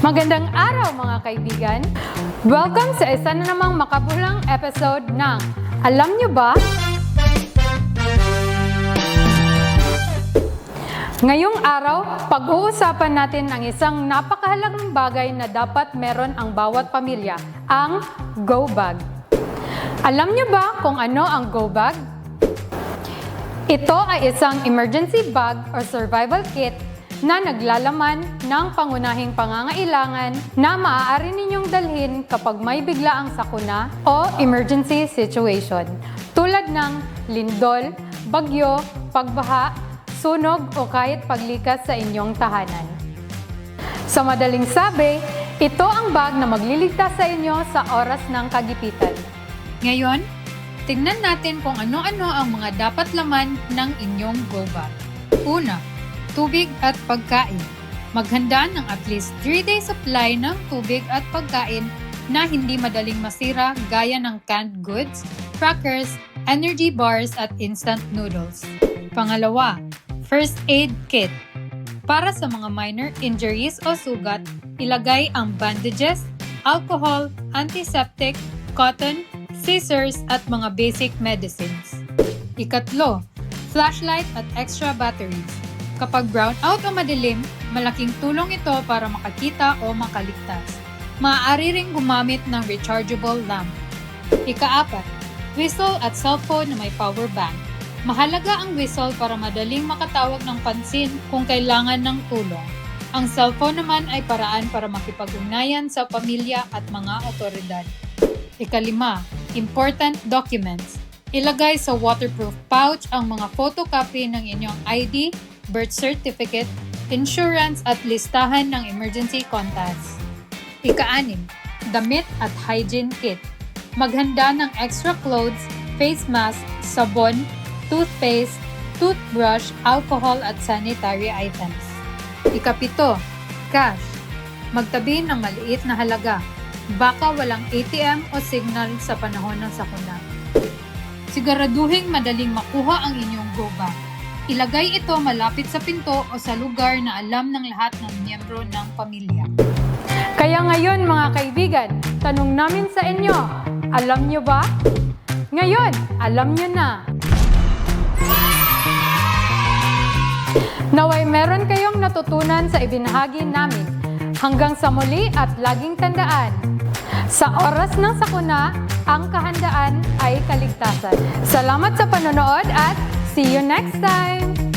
Magandang araw mga kaibigan! Welcome sa isa na namang makabulang episode ng Alam Nyo Ba? Ngayong araw, pag-uusapan natin ang isang napakahalagang bagay na dapat meron ang bawat pamilya, ang Go Bag. Alam nyo ba kung ano ang Go Bag? Ito ay isang emergency bag or survival kit na naglalaman ng pangunahing pangangailangan na maaari ninyong dalhin kapag may biglaang sakuna o emergency situation tulad ng lindol, bagyo, pagbaha, sunog o kahit paglikas sa inyong tahanan. Sa madaling sabi, ito ang bag na magliligtas sa inyo sa oras ng kagipitan. Ngayon, tingnan natin kung ano-ano ang mga dapat laman ng inyong Go Bag. Una, tubig at pagkain. Maghanda ng at least 3 days supply ng tubig at pagkain na hindi madaling masira gaya ng canned goods, crackers, energy bars at instant noodles. Pangalawa, first aid kit. Para sa mga minor injuries o sugat, ilagay ang bandages, alcohol, antiseptic, cotton, scissors at mga basic medicines. Ikatlo, flashlight at extra batteries. Kapag brownout o madilim, malaking tulong ito para makakita o makaligtas. Maaari ring gumamit ng rechargeable lamp. Ikaapat, whistle at cellphone na may power bank. Mahalaga ang whistle para madaling makatawag ng pansin kung kailangan ng tulong. Ang cellphone naman ay paraan para makipag-ugnayan sa pamilya at mga otoridad. Ikalima, important documents. Ilagay sa waterproof pouch ang mga photocopy ng inyong ID, birth certificate, insurance at listahan ng emergency contacts. Ika-6, damit at hygiene kit. Maghanda ng extra clothes, face mask, sabon, toothpaste, toothbrush, alcohol at sanitary items. Ika-7, cash. Magtabi ng maliit na halaga. Baka walang ATM o signal sa panahon ng sakuna. Siguraduhing madaling makuha ang inyong Go Bag. Ilagay ito malapit sa pinto o sa lugar na alam ng lahat ng miyembro ng pamilya. Kaya ngayon mga kaibigan, tanong namin sa inyo, alam nyo ba? Ngayon, alam nyo na! Naway meron kayong natutunan sa ibinahagi namin. Hanggang sa muli at laging tandaan, sa oras ng sakuna, ang kahandaan ay kaligtasan. Salamat sa panonood at see you next time!